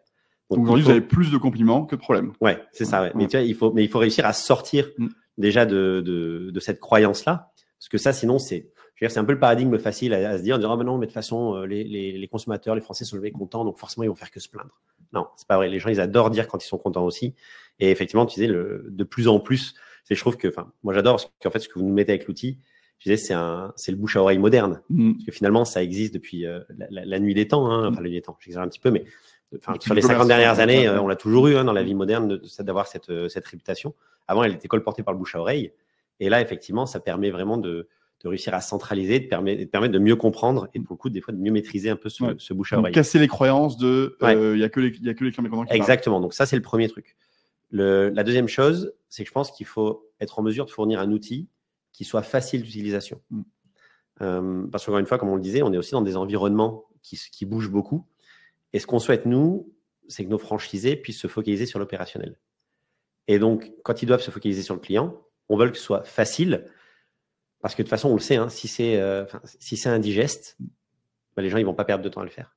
Donc aujourd'hui, vous avez plus de compliments que de problèmes. Ouais, c'est ça. Ouais. Mais tu vois, il faut réussir à sortir déjà de cette croyance-là, parce que ça, sinon, c'est un peu le paradigme facile à se dire, en disant, mais non, mais de toute façon, les consommateurs, les Français sont levés contents, donc forcément, ils vont faire que se plaindre. Non, c'est pas vrai. Les gens, ils adorent dire quand ils sont contents aussi. Et effectivement, tu disais, de plus en plus, je trouve que, moi, j'adore parce qu'en fait, ce que vous nous mettez avec l'outil, je disais, c'est le bouche à oreille moderne. Parce que finalement, ça existe depuis la nuit des temps, hein. Enfin, la nuit des temps, j'exagère un petit peu, mais sur les 50 dernières années, on l'a toujours eu, hein, dans la vie moderne, d'avoir cette réputation. Avant, elle était colportée par le bouche à oreille. Et là, effectivement, ça permet vraiment de réussir à centraliser, de permettre de mieux comprendre et pour le coup, des fois, de mieux maîtriser un peu ce bouche à oreille. Casser les croyances de il y a que les clients mécontents qui Exactement. parlent. Donc ça, c'est le premier truc. La deuxième chose, c'est que je pense qu'il faut être en mesure de fournir un outil qui soit facile d'utilisation. Parce qu'encore une fois, comme on le disait, on est aussi dans des environnements qui bougent beaucoup. Et ce qu'on souhaite, nous, c'est que nos franchisés puissent se focaliser sur l'opérationnel. Et donc, quand ils doivent se focaliser sur le client, on veut que ce soit facile. Parce que de toute façon, on le sait, hein, si c'est indigeste, les gens ils vont pas perdre de temps à le faire.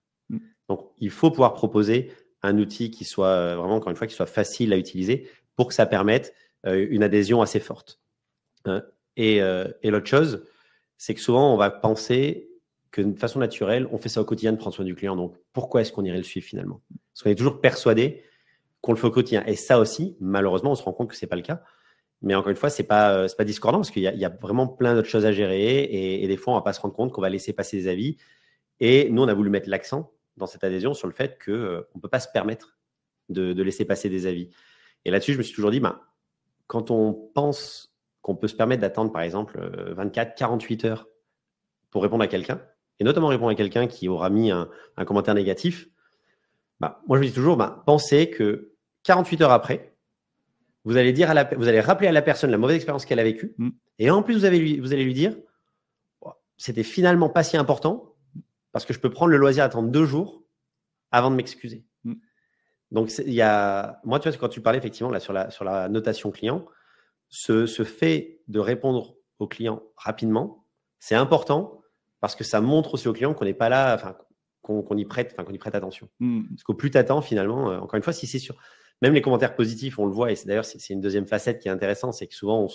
Donc, il faut pouvoir proposer un outil qui soit vraiment, encore une fois, qui soit facile à utiliser pour que ça permette une adhésion assez forte. Et l'autre chose, c'est que souvent, on va penser que de façon naturelle, on fait ça au quotidien de prendre soin du client. Donc, pourquoi est-ce qu'on irait le suivre finalement? Parce qu'on est toujours persuadé qu'on le fait au quotidien. Et ça aussi, malheureusement, on se rend compte que c'est pas le cas. Mais encore une fois, c'est pas discordant parce qu'il y a vraiment plein d'autres choses à gérer et des fois, on va pas se rendre compte qu'on va laisser passer des avis. Et nous, on a voulu mettre l'accent dans cette adhésion sur le fait qu'on ne peut pas se permettre de laisser passer des avis. Et là-dessus, je me suis toujours dit, quand on pense qu'on peut se permettre d'attendre, par exemple, 24, 48 heures pour répondre à quelqu'un, et notamment répondre à quelqu'un qui aura mis un commentaire négatif, moi, je me dis toujours, pensez que 48 heures après, vous allez rappeler à la personne la mauvaise expérience qu'elle a vécue, et en plus, vous allez lui dire, c'était finalement pas si important, parce que je peux prendre le loisir d'attendre 2 jours avant de m'excuser. Donc, moi, tu vois, quand tu parlais effectivement là, sur la notation client, ce fait de répondre au client rapidement, c'est important parce que ça montre aussi au client qu'on n'est pas là, qu'on y prête attention. Parce qu'au plus tu attends, finalement, encore une fois, si c'est sûr, même les commentaires positifs, on le voit, et d'ailleurs, c'est une deuxième facette qui est intéressante, c'est que souvent,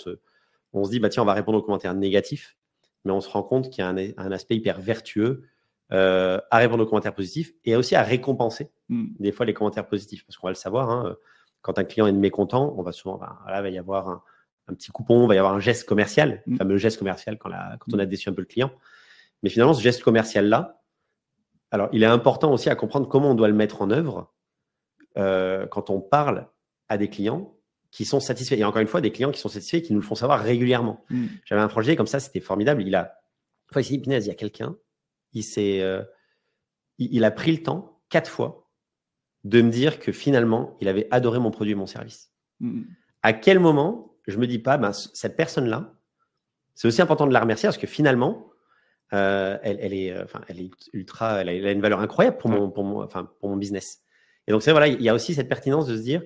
on se dit, tiens, on va répondre aux commentaires négatifs, mais on se rend compte qu'il y a un aspect hyper vertueux à répondre aux commentaires positifs et aussi à récompenser des fois les commentaires positifs. Parce qu'on va le savoir, hein, quand un client est mécontent, on va souvent, il va y avoir un petit coupon, il va y avoir un geste commercial, le fameux geste commercial quand on a déçu un peu le client. Mais finalement, ce geste commercial-là, alors il est important aussi à comprendre comment on doit le mettre en œuvre quand on parle à des clients qui sont satisfaits. Et encore une fois, des clients qui sont satisfaits et qui nous le font savoir régulièrement. J'avais un franchisé comme ça, c'était formidable. Il s'est dit, punaise, il y a quelqu'un, il a pris le temps 4 fois de me dire que finalement, il avait adoré mon produit et mon service. À quel moment je me dis pas, cette personne-là, c'est aussi important de la remercier parce que finalement, elle a une valeur incroyable pour mon business. Et donc, voilà, il y a aussi cette pertinence de se dire,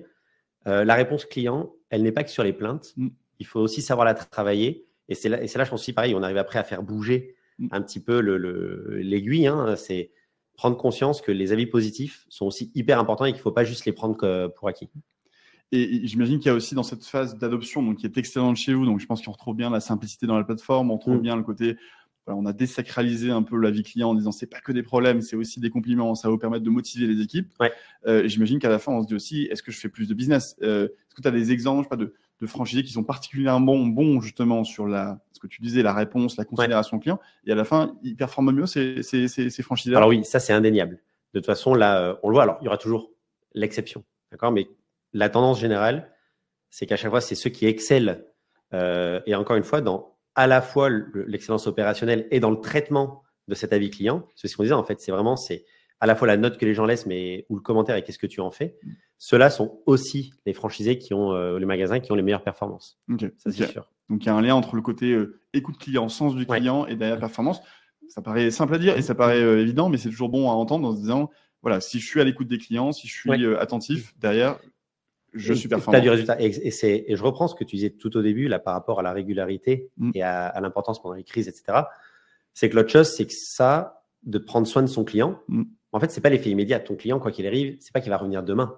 la réponse client, elle n'est pas que sur les plaintes. Il faut aussi savoir la travailler. Et c'est là, je pense aussi, pareil, on arrive après à faire bouger un petit peu l'aiguille. Hein, c'est prendre conscience que les avis positifs sont aussi hyper importants et qu'il ne faut pas juste les prendre pour acquis. Et j'imagine qu'il y a aussi dans cette phase d'adoption, donc qui est excellente chez vous, donc je pense qu'on retrouve bien la simplicité dans la plateforme, on retrouve bien le côté, on a désacralisé un peu la vie client en disant c'est pas que des problèmes, c'est aussi des compliments, ça va vous permettre de motiver les équipes. J'imagine qu'à la fin, on se dit aussi, est-ce que je fais plus de business? Est-ce que tu as des exemples, je sais pas, de franchisés qui sont particulièrement bons justement sur ce que tu disais, la réponse, la considération client, et à la fin, ils performent mieux ces franchisés? Alors oui, ça c'est indéniable. De toute façon, là, on le voit. Alors, il y aura toujours l'exception, d'accord, mais la tendance générale, c'est qu'à chaque fois, c'est ceux qui excellent. Et encore une fois, dans à la fois l'excellence opérationnelle et dans le traitement de cet avis client. C'est ce qu'on disait, en fait, c'est à la fois la note que les gens laissent, ou le commentaire et qu'est-ce que tu en fais. Ceux-là sont aussi les franchisés qui ont, les magasins qui ont les meilleures performances. Ça, c'est sûr. Donc, il y a un lien entre le côté écoute client, sens du client et derrière performance. Ça paraît simple à dire et ça paraît évident, mais c'est toujours bon à entendre en se disant, voilà, si je suis à l'écoute des clients, si je suis attentif, derrière, je suis performant. Tu as du résultat. Et je reprends ce que tu disais tout au début là, par rapport à la régularité et à l'importance pendant les crises, etc. C'est que l'autre chose, c'est que ça, de prendre soin de son client, en fait, c'est pas l'effet immédiat. Ton client, quoi qu'il arrive, c'est pas qu'il va revenir demain.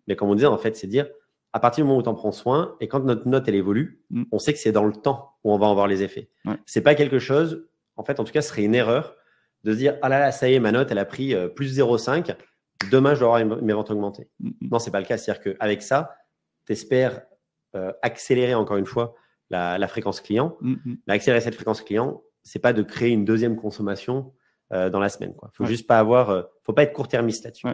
Mais comme on disait, en fait, c'est dire, à partir du moment où tu en prends soin et quand notre note, elle évolue, on sait que c'est dans le temps où on va en voir les effets. C'est pas quelque chose, en fait, en tout cas, ce serait une erreur de se dire, ah là là, ça y est, ma note, elle a pris plus 0,5. Demain, je dois avoir mes ventes augmentées. Non, c'est pas le cas. C'est-à-dire qu'avec ça, tu espères accélérer encore une fois la fréquence client. Mais accélérer cette fréquence client, c'est pas de créer une deuxième consommation dans la semaine. Faut juste pas avoir, faut pas être court-termiste là-dessus.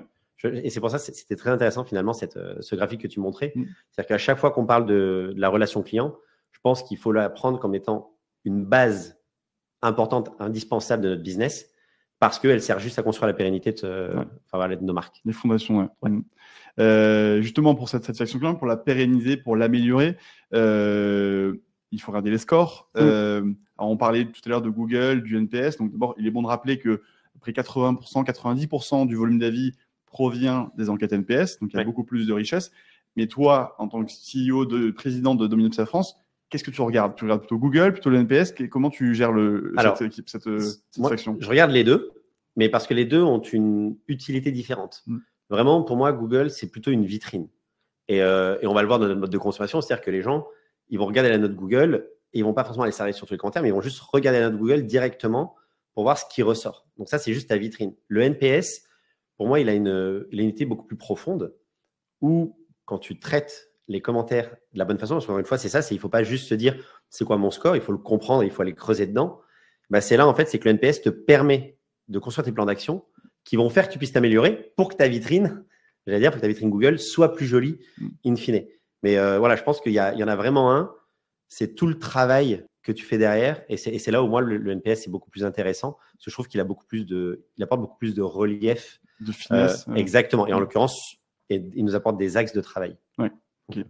Et c'est pour ça, c'était très intéressant finalement ce graphique que tu montrais. C'est-à-dire qu'à chaque fois qu'on parle de la relation client, je pense qu'il faut la prendre comme étant une base importante, indispensable de notre business, parce qu'elle sert juste à construire la pérennité de nos marques. Les fondations, justement, pour cette satisfaction client, pour la pérenniser, pour l'améliorer, il faut regarder les scores. Alors on parlait tout à l'heure de Google, du NPS. Donc d'abord, il est bon de rappeler que près 80%, 90% du volume d'avis provient des enquêtes NPS. Donc il y a beaucoup plus de richesse. Mais toi, en tant que CEO, président de Domino's France, qu'est-ce que tu regardes? Tu regardes plutôt Google, plutôt le NPS? Comment tu gères cette satisfaction? Je regarde les deux, mais parce que les deux ont une utilité différente. Vraiment, pour moi, Google, c'est plutôt une vitrine. Et on va le voir dans notre mode de consommation, c'est-à-dire que les gens, ils vont regarder la note Google et ils vont pas forcément aller s'arrêter sur tous les commentaires, mais ils vont juste regarder la note Google directement pour voir ce qui ressort. Donc ça, c'est juste ta vitrine. Le NPS, pour moi, il a une unité beaucoup plus profonde où, quand tu traites les commentaires de la bonne façon, parce qu'encore une fois, c'est ça, il ne faut pas juste se dire c'est quoi mon score, il faut le comprendre, il faut aller creuser dedans. C'est là, en fait, c'est que le NPS te permet de construire tes plans d'action qui vont faire que tu puisses t'améliorer pour que ta vitrine, pour que ta vitrine Google soit plus jolie in fine. Mais voilà, je pense qu'il y en a vraiment un, c'est tout le travail que tu fais derrière, et c'est là où moi le NPS est beaucoup plus intéressant, parce que je trouve qu'il apporte beaucoup plus de relief, de finesse. Exactement. Et en l'occurrence, il nous apporte des axes de travail.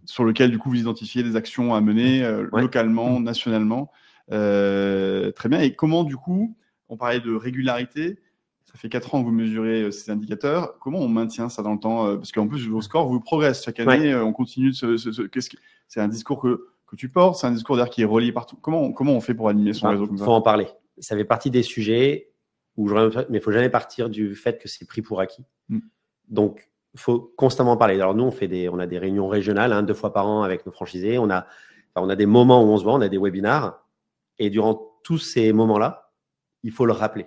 Sur lequel, du coup, vous identifiez des actions à mener localement, nationalement. Très bien. Et comment, du coup, on parlait de régularité, ça fait 4 ans que vous mesurez ces indicateurs. Comment on maintient ça dans le temps? Parce qu'en plus, vos scores, vous progressent chaque année. On continue c'est un discours que tu portes, c'est un discours d'ailleurs qui est relié partout. Comment on fait pour animer son réseau comme ça? Il faut en parler. Ça fait partie des sujets mais il ne faut jamais partir du fait que c'est pris pour acquis. Donc, il faut constamment en parler. Alors, nous, on a des réunions régionales 2 fois par an avec nos franchisés. On a des moments où on se voit, on a des webinars. Et durant tous ces moments-là, il faut le rappeler.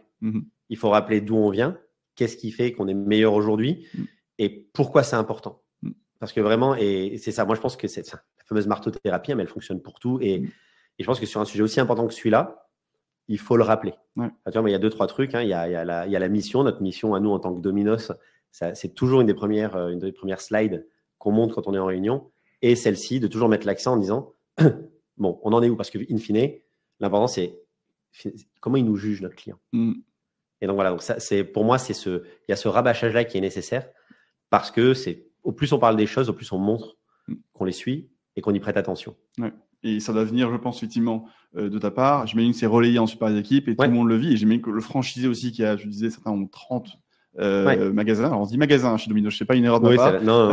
Il faut rappeler d'où on vient, qu'est-ce qui fait qu'on est meilleur aujourd'hui et pourquoi c'est important. Parce que vraiment, et c'est ça, moi je pense que c'est la fameuse marteau-thérapie, mais elle fonctionne pour tout. Et je pense que sur un sujet aussi important que celui-là, il faut le rappeler. Il y a 2-3 trucs. Il y a la mission, notre mission à nous en tant que Domino's. C'est toujours une des premières slides qu'on montre quand on est en réunion. Et celle-ci, de toujours mettre l'accent en disant bon, on en est où? Parce que, in fine, l'important, c'est comment il nous juge, notre client. Et donc, voilà. Donc pour moi, il y a ce rabâchage-là qui est nécessaire parce que au plus on parle des choses, au plus on montre qu'on les suit et qu'on y prête attention. Et ça doit venir, je pense, effectivement, de ta part. J'imagine que c'est relayé ensuite par les équipes et tout le monde le vit. Et j'imagine que le franchisé aussi, tu disais, certains ont 30 magasins. Alors, on se dit magasin chez Domino's, je sais pas, une erreur de ma part. Non,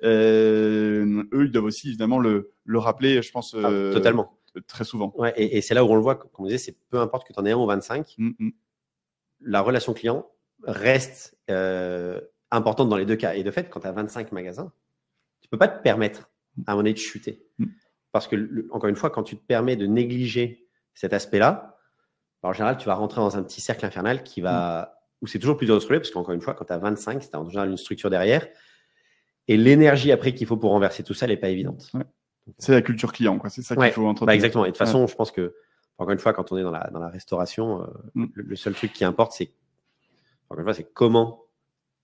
eux, ils doivent aussi, évidemment, le rappeler, je pense, totalement. Très souvent. Et c'est là où on le voit, comme on disait, c'est peu importe que tu en aies 1 ou 25, la relation client reste importante dans les 2 cas. Et de fait, quand tu as 25 magasins, tu peux pas te permettre à un moment donné de chuter. Parce que, encore une fois, quand tu te permets de négliger cet aspect-là, en général, tu vas rentrer dans un petit cercle infernal où c'est toujours plus dur de se relever, parce qu'encore une fois, quand tu as 25, c'est en général une structure derrière. Et l'énergie après qu'il faut pour renverser tout ça, elle n'est pas évidente. C'est la culture client, c'est ça qu'il faut entretenir. Exactement. Et de toute façon, je pense que, encore une fois, quand on est dans la restauration, le seul truc qui importe, c'est comment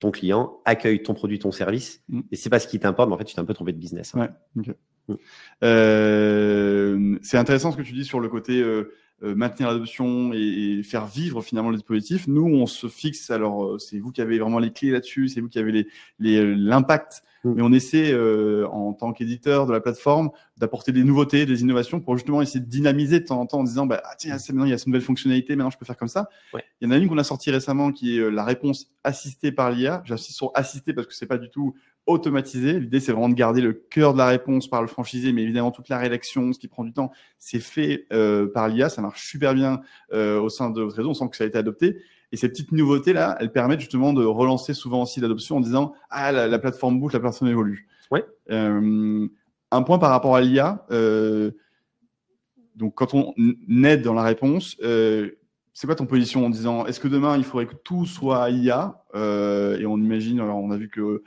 ton client accueille ton produit, ton service. Et c'est pas ce qui t'importe, mais en fait, tu t'es un peu trompé de business. C'est intéressant ce que tu dis sur le côté maintenir l'adoption et faire vivre finalement le dispositif. Nous, on se fixe, alors c'est vous qui avez vraiment les clés là-dessus, c'est vous qui avez l'impact, mais on essaie en tant qu'éditeur de la plateforme d'apporter des nouveautés, des innovations pour justement essayer de dynamiser de temps en temps en disant tiens, maintenant il y a cette nouvelle fonctionnalité, maintenant je peux faire comme ça. Ouais. Il y en a une qu'on a sortie récemment qui est la réponse assistée par l'IA. J'insiste sur assistée parce que c'est pas du tout automatisé. L'idée, c'est vraiment de garder le cœur de la réponse par le franchisé, mais évidemment, toute la rédaction, ce qui prend du temps, c'est fait par l'IA. Ça marche super bien au sein de votre réseau. On sent que ça a été adopté. Et ces petites nouveautés-là, elles permettent justement de relancer souvent aussi l'adoption en disant « Ah, la plateforme bouge, la plateforme évolue. Ouais. » Un point par rapport à l'IA. Donc, quand on aide dans la réponse, c'est quoi ton position en disant est-ce que demain, il faudrait que tout soit IA et on imagine, alors on a vu que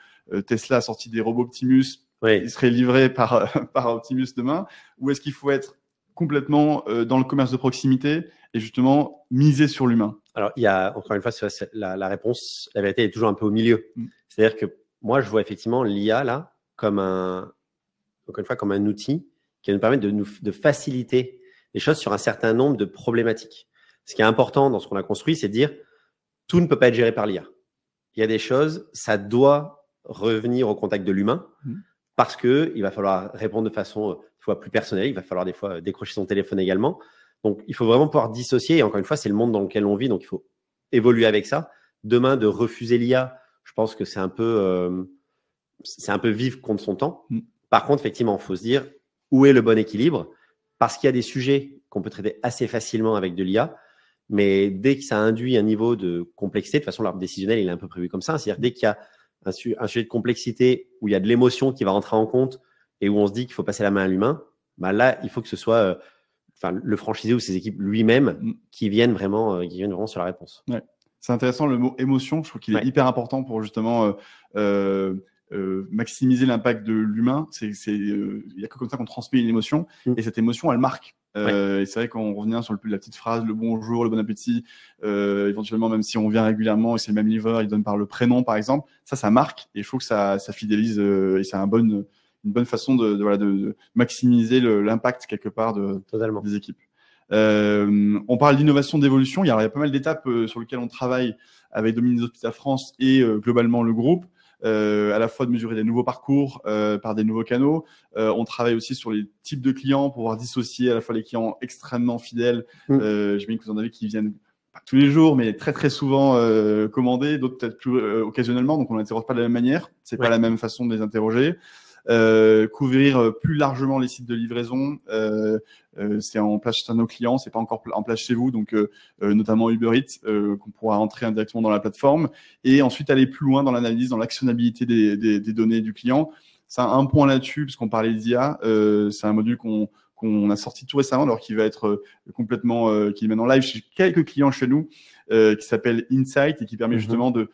Tesla a sorti des robots Optimus, ils seraient livrés par Optimus demain, ou est-ce qu'il faut être complètement dans le commerce de proximité et justement miser sur l'humain? Alors, il y a, encore une fois, la réponse, la vérité est toujours un peu au milieu. C'est-à-dire que moi, je vois effectivement l'IA là comme encore une fois, comme un outil qui va nous permettre de faciliter les choses sur un certain nombre de problématiques. Ce qui est important dans ce qu'on a construit, c'est de dire tout ne peut pas être géré par l'IA. Il y a des choses, ça doit revenir au contact de l'humain parce qu'il va falloir répondre de façon des fois plus personnelle. Il va falloir des fois décrocher son téléphone également. Donc, il faut vraiment pouvoir dissocier. Et encore une fois, c'est le monde dans lequel on vit. Donc, il faut évoluer avec ça. Demain, de refuser l'IA, je pense que c'est un peu vivre contre son temps. Par contre, effectivement, il faut se dire où est le bon équilibre parce qu'il y a des sujets qu'on peut traiter assez facilement avec de l'IA. Mais dès que ça induit un niveau de complexité, de toute façon, l'arbre décisionnel, il est un peu prévu comme ça. C'est-à-dire dès qu'il y a un sujet de complexité où il y a de l'émotion qui va rentrer en compte et où on se dit qu'il faut passer la main à l'humain, là, il faut que ce soit le franchisé ou ses équipes lui-même qui viennent vraiment sur la réponse. Ouais. C'est intéressant, le mot émotion, je trouve qu'il est hyper important pour justement maximiser l'impact de l'humain. Il y a que comme ça qu'on transmet une émotion et cette émotion, elle marque. Et c'est vrai qu'on revient sur la petite phrase, le bonjour, le bon appétit, éventuellement même si on vient régulièrement et c'est le même livreur, il donne par le prénom par exemple, ça marque et je trouve que ça fidélise et c'est une bonne façon de maximiser l'impact quelque part des équipes. On parle d'innovation, d'évolution, il y a pas mal d'étapes sur lesquelles on travaille avec Dominique Hospital France et globalement le groupe. À la fois de mesurer des nouveaux parcours par des nouveaux canaux. On travaille aussi sur les types de clients pour pouvoir dissocier à la fois les clients extrêmement fidèles. J'imagine que vous en avez qui viennent pas tous les jours, mais très très souvent commander, d'autres peut-être plus occasionnellement. Donc on n'interroge pas de la même manière. C'est pas la même façon de les interroger. Couvrir plus largement les sites de livraison. C'est en place chez nos clients, c'est pas encore en place chez vous, donc notamment Uber Eats qu'on pourra entrer indirectement dans la plateforme et ensuite aller plus loin dans l'analyse, dans l'actionnabilité des données du client. C'est un point là-dessus, puisqu'on parlait d'IA, c'est un module qu'on a sorti tout récemment, alors qu'il va être complètement, qui est maintenant live chez quelques clients chez nous, qui s'appelle Insight et qui permet justement de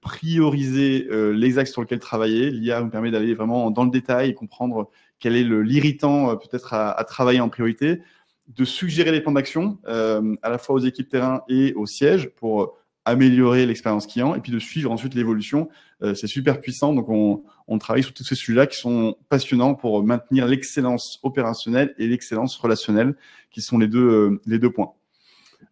prioriser les axes sur lesquels travailler. L'IA nous permet d'aller vraiment dans le détail et comprendre quel est l'irritant peut-être à travailler en priorité, de suggérer les plans d'action à la fois aux équipes terrain et au siège pour améliorer l'expérience client et puis de suivre ensuite l'évolution. C'est super puissant. Donc, on travaille sur tous ces sujets-là qui sont passionnants pour maintenir l'excellence opérationnelle et l'excellence relationnelle qui sont les deux points.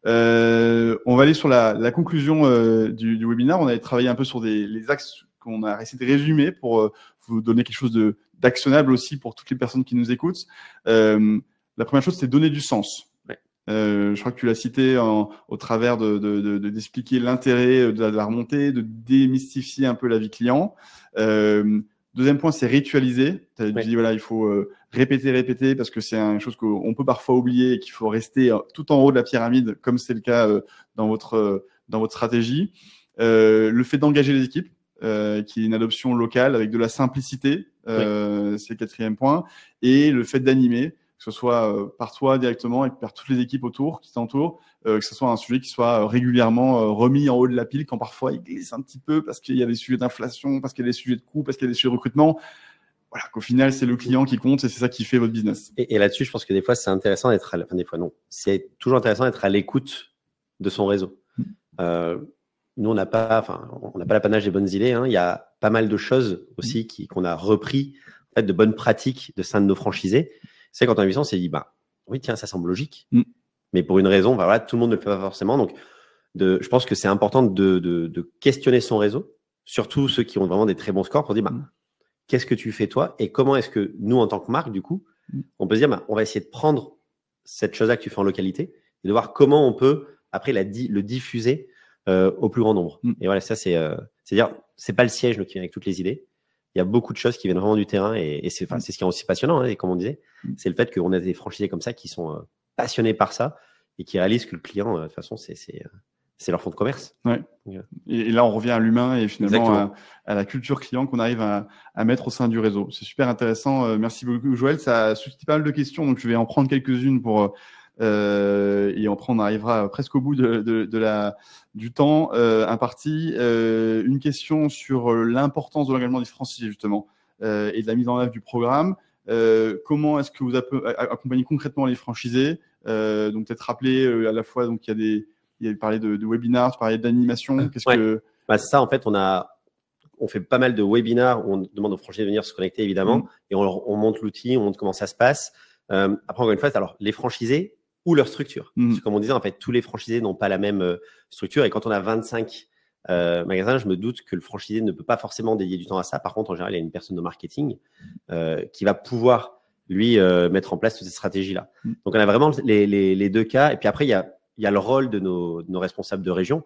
On va aller sur la conclusion du webinaire. On avait travaillé un peu sur les axes qu'on a essayé de résumer pour vous donner quelque chose d'actionnable aussi pour toutes les personnes qui nous écoutent. La première chose, c'est donner du sens. Je crois que tu l'as cité au travers d'expliquer l'intérêt de la remontée, de démystifier un peu la vie client. Deuxième point, c'est ritualiser. Tu as dit, voilà, il faut répéter parce que c'est une chose qu'on peut parfois oublier et qu'il faut rester tout en haut de la pyramide, comme c'est le cas dans votre stratégie. Le fait d'engager les équipes, qui est une adoption locale avec de la simplicité, c'est le quatrième point. Et le fait d'animer, que ce soit par toi directement et par toutes les équipes autour qui t'entourent, que ce soit un sujet qui soit régulièrement remis en haut de la pile quand parfois il glisse un petit peu parce qu'il y a des sujets d'inflation, parce qu'il y a des sujets de coûts, parce qu'il y a des sujets de recrutement. Voilà, qu'au final, c'est le client qui compte et c'est ça qui fait votre business. Et là-dessus, je pense que des fois, c'est intéressant d'être des fois, non. C'est toujours intéressant d'être à l'écoute de son réseau. Nous, on n'a pas l'apanage des bonnes idées. Il y a pas mal de choses aussi qu'on a repris, en fait, de bonnes pratiques de sein de nos franchisés. C'est quand on a vu ça, on s'est dit, oui, tiens, ça semble logique. Mais pour une raison, voilà, tout le monde ne le fait pas forcément. Donc, je pense que c'est important de questionner son réseau, surtout ceux qui ont vraiment des très bons scores, pour dire qu'est-ce que tu fais toi et comment est-ce que nous, en tant que marque, du coup, on peut se dire on va essayer de prendre cette chose-là que tu fais en localité et de voir comment on peut après le diffuser au plus grand nombre. Et voilà, ça, c'est-à-dire, c'est pas le siège qui vient avec toutes les idées. Il y a beaucoup de choses qui viennent vraiment du terrain et c'est ce qui est aussi passionnant, et comme on disait, c'est le fait qu'on a des franchisés comme ça qui sont passionnés par ça et qui réalisent que le client, de toute façon, c'est leur fonds de commerce. Ouais. Et là, on revient à l'humain et finalement à la culture client qu'on arrive à mettre au sein du réseau. C'est super intéressant. Merci beaucoup, Joël. Ça a suscité pas mal de questions, donc je vais en prendre quelques-unes pour et après on arrivera presque au bout du temps imparti. Une question sur l'importance de l'engagement des franchisés justement et de la mise en œuvre du programme. Comment est-ce que vous accompagnez concrètement les franchisés? Donc peut-être rappeler à la fois, donc il a parlé de webinars, tu parlais d'animation. Qu'est-ce que ça, en fait, on fait pas mal de webinars où on demande aux franchisés de venir se connecter, évidemment, et on montre l'outil, on montre comment ça se passe. Après, encore une fois, alors les franchisés ou leur structure. Parce que, comme on disait, en fait, tous les franchisés n'ont pas la même structure. Et quand on a 25 magasins, je me doute que le franchisé ne peut pas forcément dédier du temps à ça. Par contre, en général, il y a une personne de marketing qui va pouvoir, lui, mettre en place toutes ces stratégies-là. Donc, on a vraiment les deux cas. Et puis après, il y a le rôle de nos responsables de région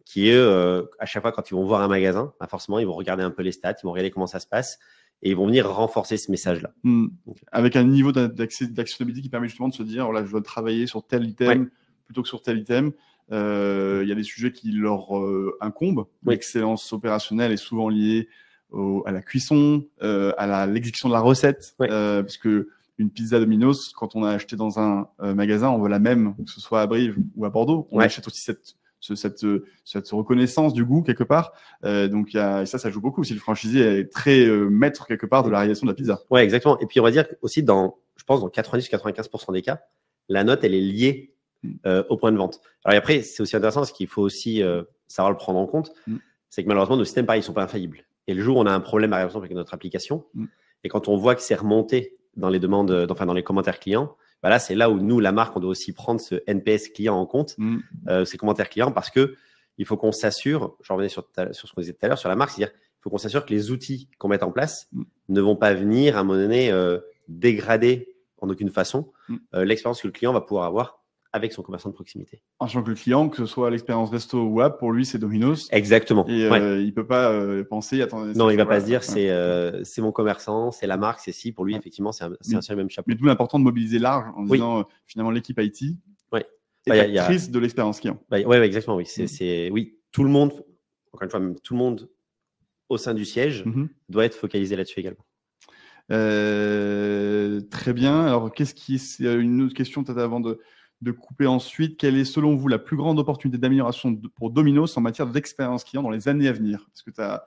qui, eux, à chaque fois, quand ils vont voir un magasin, forcément, ils vont regarder un peu les stats, ils vont regarder comment ça se passe et ils vont venir renforcer ce message-là. Avec un niveau d'actionnabilité qui permet justement de se dire, voilà, je dois travailler sur tel item plutôt que sur tel item. Il y a des sujets qui leur incombent. L'excellence opérationnelle est souvent liée à la cuisson, à l'exécution de la recette. Parce que une pizza Domino's, quand on a acheté dans un magasin, on veut la même, que ce soit à Brive ou à Bordeaux. On achète aussi cette reconnaissance du goût quelque part. Donc, ça joue beaucoup. Si le franchisé est très maître quelque part de la réalisation de la pizza. Ouais, exactement. Et puis, on va dire aussi je pense, dans 90-95% des cas, la note, elle est liée au point de vente. Alors, après, c'est aussi intéressant parce qu'il faut aussi savoir le prendre en compte. C'est que malheureusement, nos systèmes, pareil, ils sont pas infaillibles. Et le jour où on a un problème, par exemple, avec notre application, et quand on voit que c'est remonté dans les demandes, dans les commentaires clients, là, c'est là où nous, la marque, on doit aussi prendre ce NPS client en compte, ces commentaires clients, parce que il faut qu'on s'assure, je revenais sur ce qu'on disait tout à l'heure, sur la marque, c'est-à-dire il faut qu'on s'assure que les outils qu'on met en place ne vont pas venir à un moment donné dégrader en aucune façon l'expérience que le client va pouvoir avoir avec son commerçant de proximité. En tant que le client, que ce soit l'expérience resto ou app, pour lui, c'est Domino's. Exactement. Et il peut pas penser, attendez. Non, il va pas se dire, c'est mon commerçant, c'est la marque, c'est si. Pour lui, effectivement, c'est un seul même chapeau. Mais d'où l'important de mobiliser large en disant, finalement, l'équipe IT est actrice de l'expérience client. Oui, exactement. Oui, oui, tout le monde, encore une fois, même tout le monde au sein du siège doit être focalisé là-dessus également. Très bien. Alors, une autre question peut-être avant de couper ensuite. Quelle est, selon vous, la plus grande opportunité d'amélioration pour Domino's en matière d'expérience client dans les années à venir? Est-ce que tu as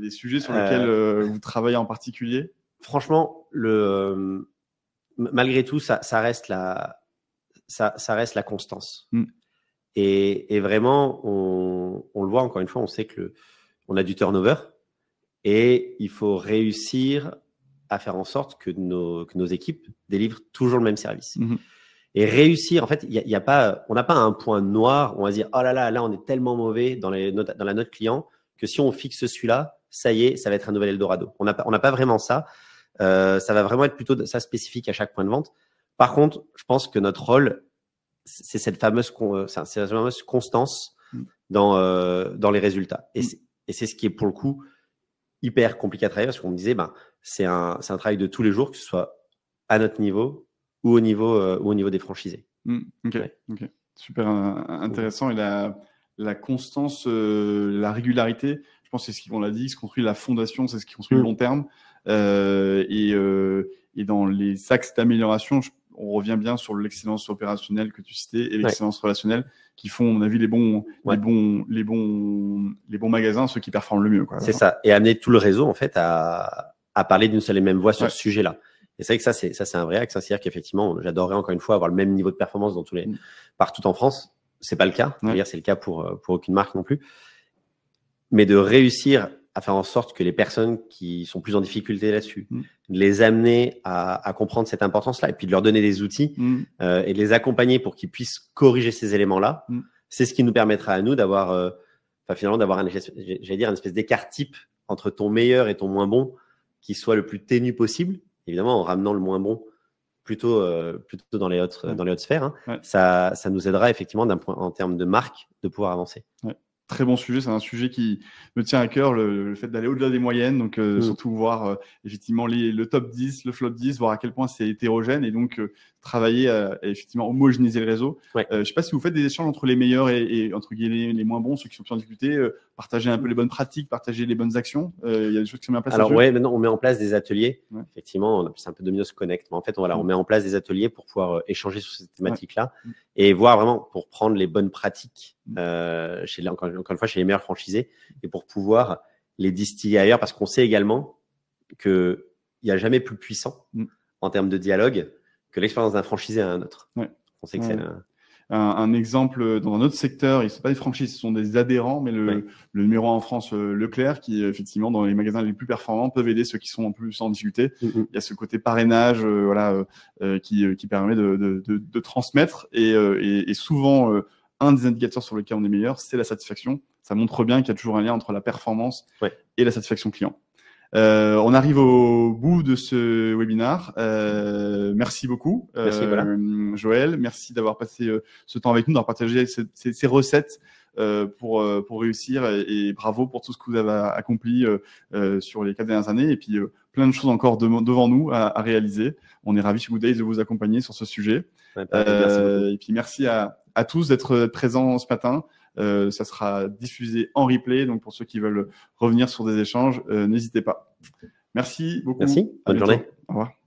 des sujets sur lesquels vous travaillez en particulier? Franchement, malgré tout, ça reste la constance. Et vraiment, on le voit encore une fois, on sait on a du turnover et il faut réussir à faire en sorte que nos équipes délivrent toujours le même service. Et réussir, en fait, on n'a pas un point noir, on va se dire, oh là, on est tellement mauvais dans la note client que si on fixe celui-là, ça y est, ça va être un nouvel Eldorado. On n'a pas vraiment ça. Ça va vraiment être plutôt ça spécifique à chaque point de vente. Par contre, je pense que notre rôle, c'est cette fameuse constance dans les résultats. Et c'est ce qui est pour le coup hyper compliqué à travailler parce qu'on me disait, c'est un travail de tous les jours, que ce soit à notre niveau ou au niveau des franchisés. Ok. Super intéressant. Et la constance, la régularité, je pense que c'est ce qu'on l'a dit, se construit la fondation, c'est ce qui construit le long terme. Et dans les axes d'amélioration, on revient bien sur l'excellence opérationnelle que tu citais et l'excellence relationnelle qui font, on a vu les bons magasins, ceux qui performent le mieux. C'est ça. Et amener tout le réseau, en fait, à parler d'une seule et même voix sur ce sujet-là. Et c'est vrai que ça, c'est un vrai axe. C'est-à-dire qu'effectivement, j'adorerais encore une fois avoir le même niveau de performance partout en France. C'est pas le cas. C'est le cas pour aucune marque non plus. Mais de réussir à faire en sorte que les personnes qui sont plus en difficulté là-dessus, de les amener à comprendre cette importance-là et puis de leur donner des outils et de les accompagner pour qu'ils puissent corriger ces éléments-là. C'est ce qui nous permettra à nous d'avoir, finalement, d'avoir une espèce d'écart type entre ton meilleur et ton moins bon qui soit le plus ténu possible, évidemment en ramenant le moins bon plutôt dans les hautes sphères. Ça nous aidera effectivement en termes de marque de pouvoir avancer. Très bon sujet, c'est un sujet qui me tient à cœur, le fait d'aller au-delà des moyennes, donc surtout voir effectivement le top 10, le flop 10, voir à quel point c'est hétérogène et donc travailler à effectivement homogénéiser le réseau. Je ne sais pas si vous faites des échanges entre les meilleurs et entre guillemets les moins bons, ceux qui sont plus en difficulté, partager un peu les bonnes pratiques, partager les bonnes actions. Il y a des choses qui sont mises en place. Alors maintenant on met en place des ateliers. Effectivement, c'est un peu Domino's Connect, mais en fait on met en place des ateliers pour pouvoir échanger sur cette thématique-là et voir vraiment pour prendre les bonnes pratiques encore une fois chez les meilleurs franchisés et pour pouvoir les distiller ailleurs, parce qu'on sait également qu'il n'y a jamais plus puissant en termes de dialogue que l'expérience d'un franchisé à un autre. On sait que c'est un exemple dans un autre secteur, ce ne sont pas des franchises, ce sont des adhérents, mais le numéro 1 en France, Leclerc, qui effectivement dans les magasins les plus performants peuvent aider ceux qui sont en plus en difficulté. Il y a ce côté parrainage qui permet de transmettre et souvent un des indicateurs sur lesquels on est meilleur, c'est la satisfaction. Ça montre bien qu'il y a toujours un lien entre la performance et la satisfaction client. On arrive au bout de ce webinaire. Merci beaucoup, Joël. Merci d'avoir passé ce temps avec nous, d'avoir partagé ces recettes pour réussir et bravo pour tout ce que vous avez accompli sur les 4 dernières années et puis plein de choses encore devant nous à réaliser. On est ravis chez Good Days de vous accompagner sur ce sujet. Et puis merci à tous d'être présents ce matin. Ça sera diffusé en replay, donc pour ceux qui veulent revenir sur des échanges, n'hésitez pas. Merci beaucoup. Merci, bonne journée. Au revoir.